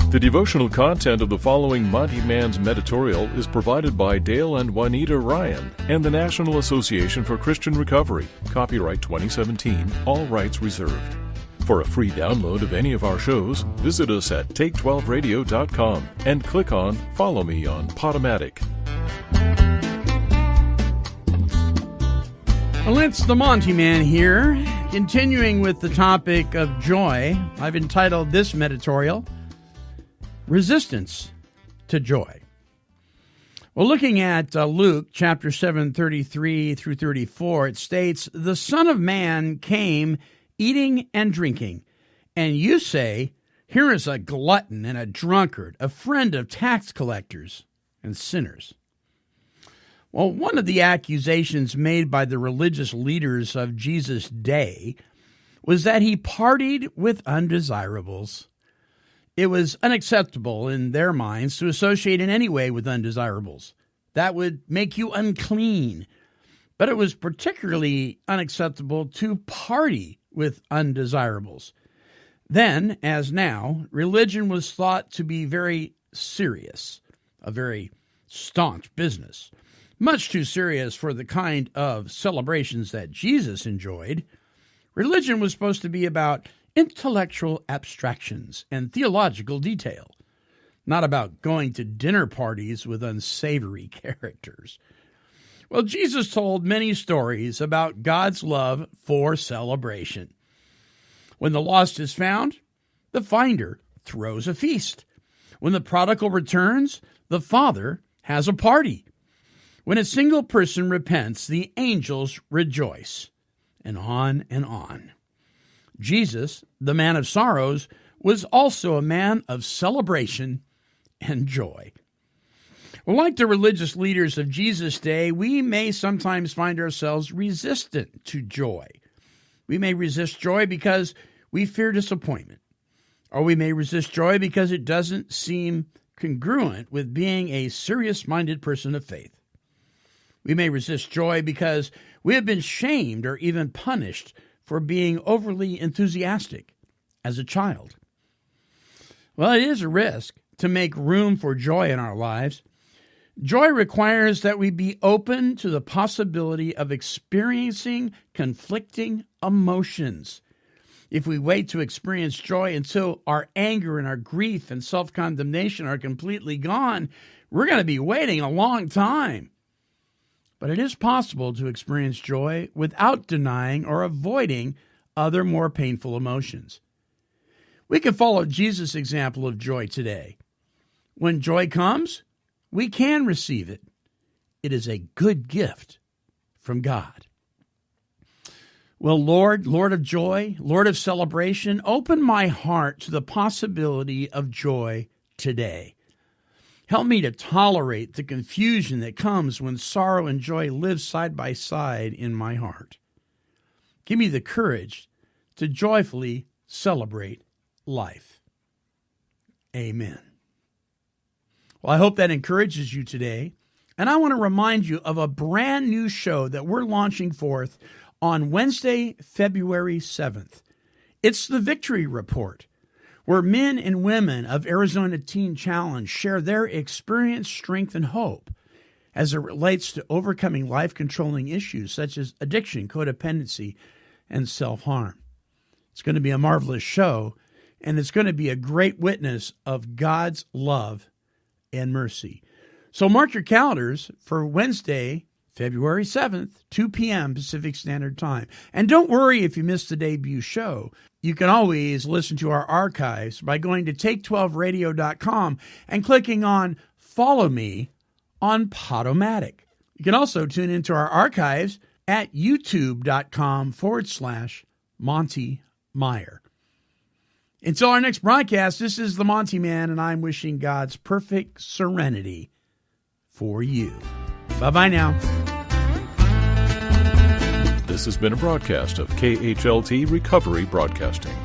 The devotional content of the following Monty Man's Meditorial is provided by Dale and Juanita Ryan and the National Association for Christian Recovery. Copyright 2017, all rights reserved. For a free download of any of our shows, visit us at take12radio.com and click on Follow Me on Podomatic. Well, it's the Monty Man here, continuing with the topic of joy. I've entitled this meditorial, Resistance to Joy. Well, looking at Luke chapter 7, 33 through 34, it states, "The Son of Man came eating and drinking, and you say, 'Here is a glutton and a drunkard, a friend of tax collectors and sinners.'" Well, one of the accusations made by the religious leaders of Jesus' day was that he partied with undesirables. It was unacceptable in their minds to associate in any way with undesirables. That would make you unclean. But it was particularly unacceptable to party with undesirables. Then, as now, religion was thought to be very serious, a very staunch business. Much too serious for the kind of celebrations that Jesus enjoyed. Religion was supposed to be about intellectual abstractions and theological detail, not about going to dinner parties with unsavory characters. Well, Jesus told many stories about God's love for celebration. When the lost is found, the finder throws a feast. When the prodigal returns, the father has a party. When a single person repents, the angels rejoice, and on and on. Jesus, the man of sorrows, was also a man of celebration and joy. Well, like the religious leaders of Jesus' day, we may sometimes find ourselves resistant to joy. We may resist joy because we fear disappointment, or we may resist joy because it doesn't seem congruent with being a serious-minded person of faith. We may resist joy because we have been shamed or even punished for being overly enthusiastic as a child. Well, it is a risk to make room for joy in our lives. Joy requires that we be open to the possibility of experiencing conflicting emotions. If we wait to experience joy until our anger and our grief and self-condemnation are completely gone, we're going to be waiting a long time. But it is possible to experience joy without denying or avoiding other more painful emotions. We can follow Jesus' example of joy today. When joy comes, we can receive it. It is a good gift from God. Well, Lord of joy, Lord of celebration, open my heart to the possibility of joy today. Help me to tolerate the confusion that comes when sorrow and joy live side by side in my heart. Give me the courage to joyfully celebrate life. Amen. Well, I hope that encourages you today. And I want to remind you of a brand new show that we're launching forth on Wednesday, February 7th. It's the Victory Report, where men and women of Arizona Teen Challenge share their experience, strength, and hope as it relates to overcoming life-controlling issues such as addiction, codependency, and self-harm. It's going to be a marvelous show, and it's going to be a great witness of God's love and mercy. So mark your calendars for Wednesday, February 7th, 2 p.m. Pacific Standard Time. And don't worry if you missed the debut show. You can always listen to our archives by going to take12radio.com and clicking on Follow Me on Podomatic. You can also tune into our archives at youtube.com/Monty Meyer. Until our next broadcast, this is the Monty Man, and I'm wishing God's perfect serenity for you. Bye-bye now. This has been a broadcast of KHLT Recovery Broadcasting.